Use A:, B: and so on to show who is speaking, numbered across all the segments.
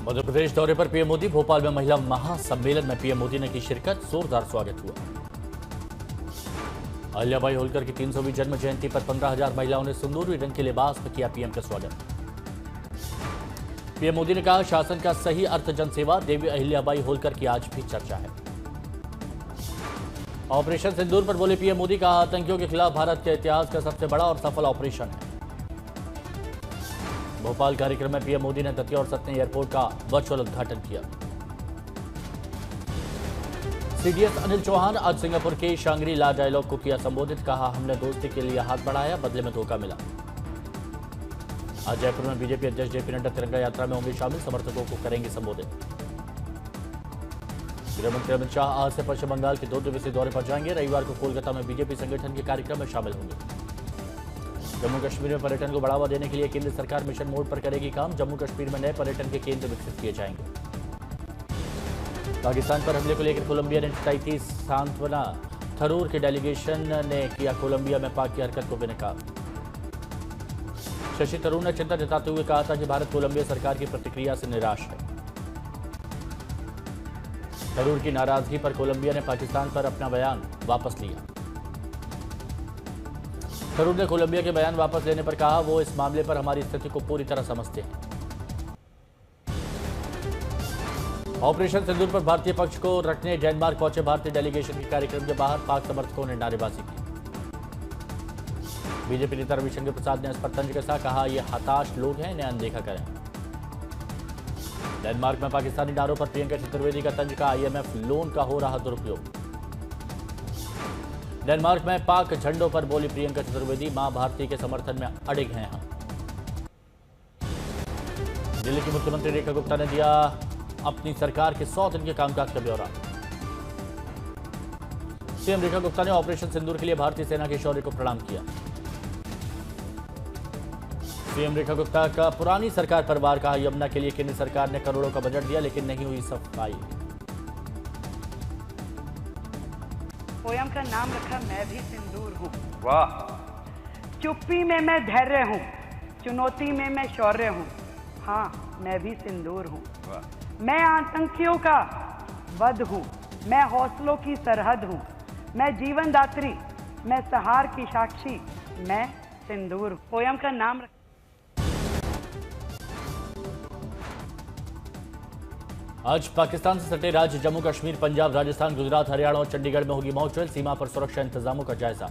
A: मध्य प्रदेश दौरे पर पीएम मोदी। भोपाल में महिला महासम्मेलन में पीएम मोदी ने की शिरकत। जोरदार स्वागत हुआ। अहिल्याबाई होलकर की 300वीं जन्म जयंती पर 15,000 महिलाओं ने सिंदूरी रंग के लिबास में किया पीएम का स्वागत। पीएम मोदी ने कहा, शासन का सही अर्थ जनसेवा। देवी अहिल्याबाई होलकर की आज भी चर्चा है। ऑपरेशन सिंदूर पर बोले पीएम मोदी, कहा आतंकियों के खिलाफ भारत के इतिहास का सबसे बड़ा और सफल ऑपरेशन है। भोपाल कार्यक्रम में पीएम मोदी ने दतिया और सतनी एयरपोर्ट का वर्चुअल उद्घाटन किया। सीडीएस अनिल चौहान आज सिंगापुर के शांग्री ला डायलॉग को किया संबोधित। कहा, हमने दोस्ती के लिए हाथ बढ़ाया, बदले में धोखा मिला। आज जयपुर में बीजेपी अध्यक्ष जेपी नड्डा तिरंगा यात्रा में होंगे शामिल। समर्थकों को करेंगे संबोधित। गृहमंत्री अमित शाह आज से पश्चिम बंगाल के 2 दिवसीय दौरे पर जाएंगे। रविवार को कोलकाता में बीजेपी संगठन के कार्यक्रम में शामिल होंगे। जम्मू कश्मीर में पर्यटन को बढ़ावा देने के लिए केंद्र सरकार मिशन मोड पर करेगी काम। जम्मू कश्मीर में नए पर्यटन के केंद्र विकसित किए जाएंगे। पाकिस्तान पर हमले को लेकर कोलंबिया ने जताई थी सांत्वना। थरूर के डेलीगेशन ने किया कोलंबिया में पाक की हरकत को बेनकाब। शशि थरूर ने चिंता जताते हुए कहा था कि भारत कोलंबिया सरकार की प्रतिक्रिया से निराश है। थरूर की नाराजगी पर कोलंबिया ने पाकिस्तान पर अपना बयान वापस लिया। थरूर ने कोलंबिया के बयान वापस लेने पर कहा, वो इस मामले पर हमारी स्थिति को पूरी तरह समझते हैं। ऑपरेशन सिंदूर पर भारतीय पक्ष को रखने डेनमार्क पहुंचे भारतीय डेलीगेशन के कार्यक्रम के बाहर पाक समर्थकों ने नारेबाजी की। बीजेपी नेता रविशंकर प्रसाद ने इस पर तंज कसा। कहा, ये हताश लोग हैं, इन्हें अनदेखा करें। डेनमार्क में पाकिस्तानी नारों पर प्रियंका चतुर्वेदी का तंज। का आईएमएफ लोन का हो रहा दुरुपयोग। डेनमार्क में पाक झंडों पर बोली प्रियंका चतुर्वेदी, मां भारती के समर्थन में अड़िग हैं हम। दिल्ली की मुख्यमंत्री रेखा गुप्ता ने दिया अपनी सरकार के 100 दिन के कामकाज का ब्यौरा। सीएम रेखा गुप्ता ने ऑपरेशन सिंदूर के लिए भारतीय सेना के शौर्य को प्रणाम किया। सीएम रेखा गुप्ता का पुरानी सरकार पर वार। कहा, यमुना के लिए केंद्र सरकार ने करोड़ों का बजट दिया, लेकिन नहीं हुई सफाई।
B: पोयम का नाम रखा मैं भी सिंदूर हूँ।
C: वाह।
B: चुप्पी में मैं धैर्य हूँ, चुनौती में मैं शौर्य हूँ। हाँ, मैं भी सिंदूर हूँ। मैं आतंकियों का वध हूँ, मैं हौसलों की सरहद हूँ। मैं जीवन दात्री, मैं सहार की साक्षी, मैं सिंदूर हूँ। पोयम का नाम
A: आज पाकिस्तान से सटे राज्य जम्मू कश्मीर, पंजाब, राजस्थान, गुजरात, हरियाणा और चंडीगढ़ में होगी मॉक ड्रिल। सीमा पर सुरक्षा इंतजामों का जायजा।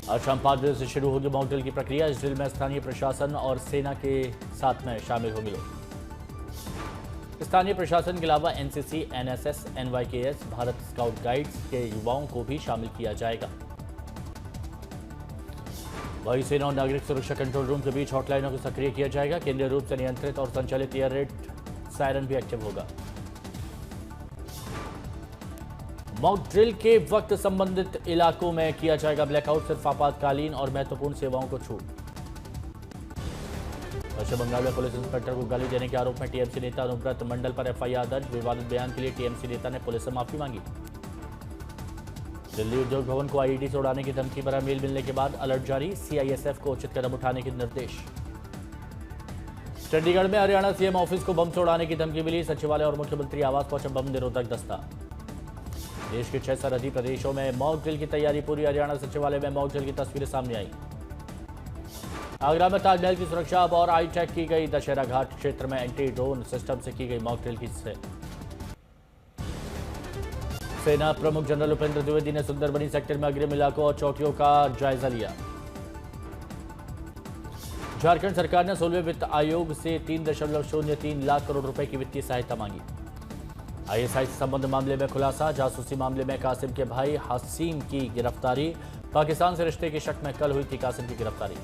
A: आज शाम 5 बजे से शुरू होगी मॉक ड्रिल की प्रक्रिया। इस ड्रिल में स्थानीय प्रशासन और सेना के साथ में शामिल होंगे लोग। स्थानीय प्रशासन के अलावा NCC, NSS, NYKS, Bharat scout guides के युवाओं को भी शामिल किया जाएगा। वायुसेना और नागरिक सुरक्षा कंट्रोल रूम के बीच हॉटलाइनों को सक्रिय किया जाएगा। केंद्रीय रूप से नियंत्रित और संचालित एयर रेड सायरन भी एक्टिव होगा। मॉक ड्रिल के वक्त संबंधित इलाकों में किया जाएगा ब्लैकआउट। सिर्फ आपातकालीन और महत्वपूर्ण सेवाओं को छूट। पश्चिम बंगाल में पुलिस इंस्पेक्टर को गाली देने के आरोप में टीएमसी नेता अनुव्रत मंडल पर एफआईआर दर्ज। विवादित बयान के लिए टीएमसी नेता ने पुलिस से माफी मांगी। दिल्ली उद्योग भवन को आईईडी से उड़ाने की धमकी भरा मेल मिलने के बाद अलर्ट जारी। सीआईएसएफ को उचित कदम उठाने के निर्देश। चंडीगढ़ में हरियाणा सीएम ऑफिस को बम से उड़ाने की धमकी मिली। सचिवालय और मुख्यमंत्री आवास पहुंचा बम निरोधक दस्ता। देश के 6 सरहदी प्रदेशों में मॉक ड्रिल की तैयारी पूरी। हरियाणा सचिवालय में मॉक ड्रिल की तस्वीरें सामने आई। आगरा में ताजमहल की सुरक्षा अब और हाईटेक की गई। दशहरा घाट क्षेत्र में एंटी ड्रोन सिस्टम से की गई मॉक ड्रिल की सेना प्रमुख जनरल उपेंद्र द्विवेदी ने सुंदरबनी सेक्टर में अग्रिम इलाकों और चौकियों का जायजा लिया। झारखंड सरकार ने 16वें वित्त आयोग से 3.03 लाख करोड़ रुपए की वित्तीय सहायता मांगी। आईएसआई से संबंध मामले में खुलासा। जासूसी मामले में कासिम के भाई हसीम की गिरफ्तारी। पाकिस्तान से रिश्ते के शक में कल हुई थी कासिम की गिरफ्तारी।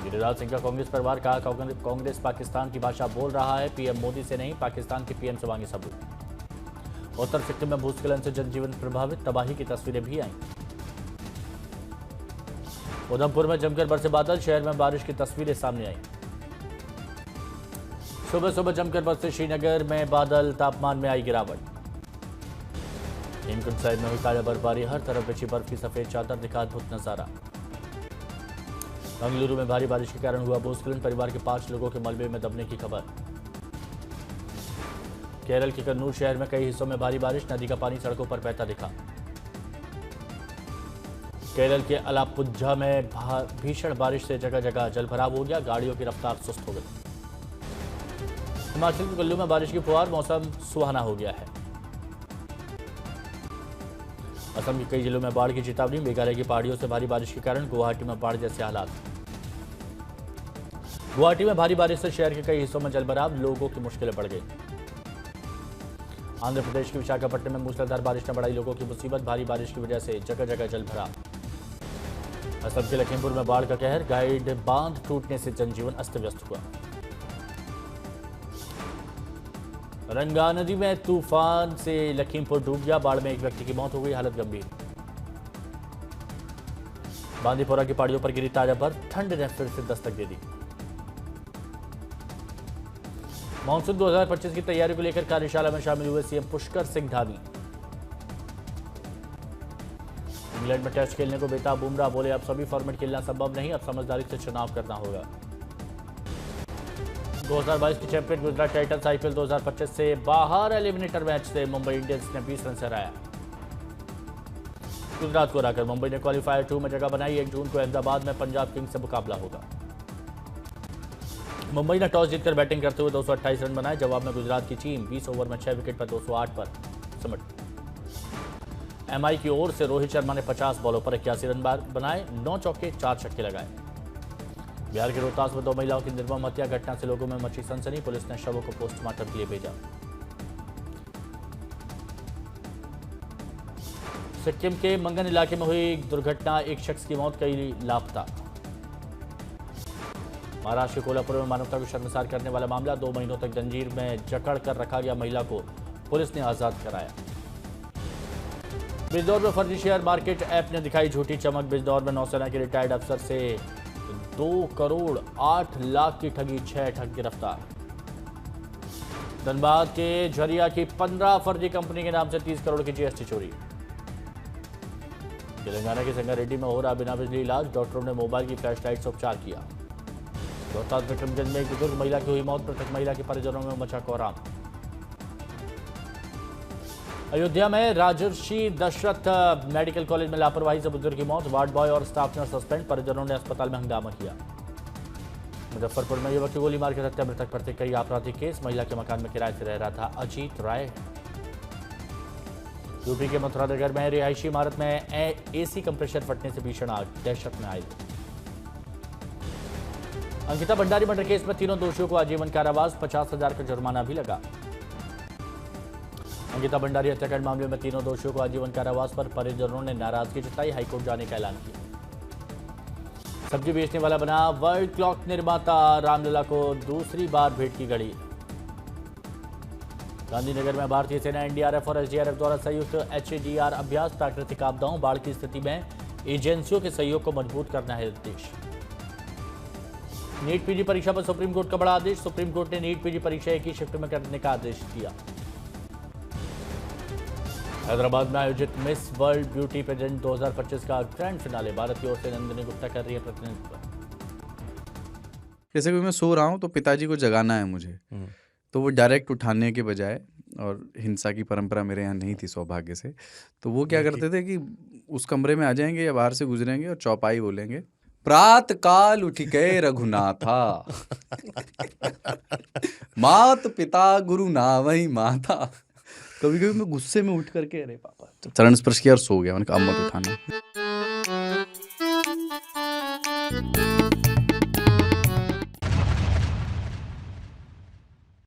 A: गिरिराज सिंह का कांग्रेस पर वार। कहा, कांग्रेस पाकिस्तान की भाषा बोल रहा है, पीएम मोदी से नहीं, पाकिस्तान के पीएम से मांगे सबूत। उत्तर सिक्किम में भूस्खलन से जनजीवन प्रभावित, तबाही की तस्वीरें भी आईं। उधमपुर में जमकर बरसे बादल, शहर में बारिश की तस्वीरें सामने आई। सुबह सुबह जमकर बरसे श्रीनगर में बादल, तापमान में आई गिरावट। हेमकुंड साहिब में हुई ताजा बर्फबारी, हर तरफ बिछी बर्फ की सफेद चादर दिखा अद्भुत नजारा। बेंगलुरु में भारी बारिश के कारण हुआ भूस्खलन, परिवार के 5 लोगों के मलबे में दबने की खबर। केरल के कन्नूर शहर में कई हिस्सों में भारी बारिश, नदी का पानी सड़कों पर बहता दिखा। केरल के अलापुझा में भीषण बारिश से जगह जगह जलभराव हो गया, गाड़ियों की रफ्तार सुस्त हो गई। हिमाचल के कुल्लू में बारिश की फुहार, मौसम सुहाना हो गया है। असम के कई जिलों में बाढ़ की चेतावनी, मेघालय की पहाड़ियों से भारी बारिश के कारण गुवाहाटी में बाढ़ जैसे हालात। गुवाहाटी में भारी बारिश से शहर के कई हिस्सों में जलभराव, लोगों की मुश्किलें बढ़ गई। आंध्र प्रदेश के विशाखापट्टनम में मूसलाधार बारिश ने बढ़ाई लोगों की मुसीबत, भारी बारिश की वजह से जगह जगह जलभराव। असम के लखीमपुर में बाढ़ का कहर, गाइड बांध टूटने से जनजीवन अस्त व्यस्त हुआ। रंगा नदी में तूफान से लखीमपुर डूब गया, बाढ़ में एक व्यक्ति की मौत हो गई, हालत गंभीर। बांदीपोरा की पहाड़ियों पर गिरी ताजा बर्फ, ठंड ने फिर से दस्तक दे दी। मानसून 2025 की तैयारी को लेकर कार्यशाला में शामिल हुए सीएम पुष्कर सिंह धामी। इंग्लैंड में टेस्ट खेलने को बेताब बुमराह, बोले अब सभी फॉर्मेट खेलना संभव नहीं, अब समझदारी से चुनाव करना होगा। 2022 की चैंपियन गुजरात टाइटंस आईपीएल 2025 से बाहर, एलिमिनेटर मैच से मुंबई इंडियंस ने 20 रन से हराया। गुजरात को हराकर मुंबई ने क्वालीफायर 2 में जगह बनाई, 1 जून को अहमदाबाद में पंजाब किंग्स से मुकाबला होगा। मुंबई ने टॉस जीतकर बैटिंग करते हुए 228 रन बनाए, जवाब में गुजरात की टीम 20 ओवर में 6 विकेट पर 208 पर सिमट। एमआई की ओर से रोहित शर्मा ने 50 बॉलों पर 81 रन बनाए, 9 चौके 4 छक्के लगाए। बिहार के रोहतास में 2 महिलाओं की निर्मम हत्या, घटना से लोगों में मची सनसनी, पुलिस ने शवों को पोस्टमार्टम के लिए भेजा। सिक्किम के मंगन इलाके में हुई दुर्घटना, एक शख्स की मौत, कई लापता। महाराष्ट्र के कोल्हापुर में मानवता को शर्मसार करने वाला मामला, 2 महीनों तक जंजीर में जकड़ कर रखा गया महिला को पुलिस ने आजाद कराया। बिजनौर में फर्जी शेयर मार्केट ऐप ने दिखाई झूठी चमक, बिजनौर में नौसेना के रिटायर्ड अफसर से 2 करोड़ 8 लाख की ठगी, 6 ठग गिरफ्तार। धनबाद के झरिया की 15 फर्जी कंपनी के नाम से 30 करोड़ की जीएसटी चोरी। तेलंगाना के संगारेड्डी में हो रहा बिना बिजली इलाज, डॉक्टरों ने मोबाइल की फ्लैश लाइट से उपचार किया। रोहतास विक्रमगंज में एक बुजुर्ग महिला की हुई मौत, मृतक महिला के परिजनों में मचा कोहराम। अयोध्या में राजर्षि दशरथ मेडिकल कॉलेज में लापरवाही से बुजुर्ग की मौत, वार्ड बॉय और स्टाफ नर्स सस्पेंड, परिजनों ने अस्पताल में हंगामा किया। मुजफ्फरपुर में युवक की गोली मारकर हत्या, मृतक पर थे कई आपराधिक केस, महिला के मकान में किराए से रह रहा था अजीत राय। यूपी के मथुरा नगर में रिहायशी इमारत में एसी कंप्रेसर फटने से भीषण आग, दहशत में आई। अंकिता भंडारी मर्डर केस में तीनों दोषियों को आजीवन कारावास, 50,000 का जुर्माना भी लगा। अंकिता भंडारी हत्याकांड मामले में तीनों दोषियों को आजीवन कारावास पर परिजनों ने नाराजगी जताई, हाईकोर्ट जाने का ऐलान किया। सब्जी बेचने वाला बना वर्ल्ड क्लॉक निर्माता, रामलला को दूसरी बार भेंट की घड़ी। गांधीनगर में भारतीय सेना, एनडीआरएफ और एसडीआरएफ द्वारा संयुक्त एचएडीआर अभ्यास, प्राकृतिक आपदाओं बाढ़ की स्थिति में एजेंसियों के सहयोग को मजबूत करना है उद्देश्य। नीट पीजी परीक्षा पर सुप्रीम कोर्ट का बड़ा आदेश, सुप्रीम कोर्ट ने नीट पीजी परीक्षा एक ही शिफ्ट में करने का आदेश दिया। हैदराबाद में आयोजित मिस वर्ल्ड ब्यूटी पेजेंट 2025 का ग्रैंड फिनाले, भारत की ओर से नंदिनी गुप्ता कर रही है प्रतिनिधित्व।
C: जैसे कि मैं सो रहा हूँ तो पिताजी को जगाना है मुझे, तो वो डायरेक्ट उठाने के बजाय, और हिंसा की परंपरा मेरे यहाँ नहीं थी सौभाग्य से, तो वो क्या करते थे कि उस कमरे में आ जाएंगे या बाहर से गुजरेंगे और चौपाई बोलेंगे, प्रात काल उठ गए रघुनाथा मात पिता गुरु नावई माता। कभी कभी मैं गुस्से में उठ करके अरे पापा चरण स्पर्श किया और सो गया, मैंने कहा अब मत उठाना।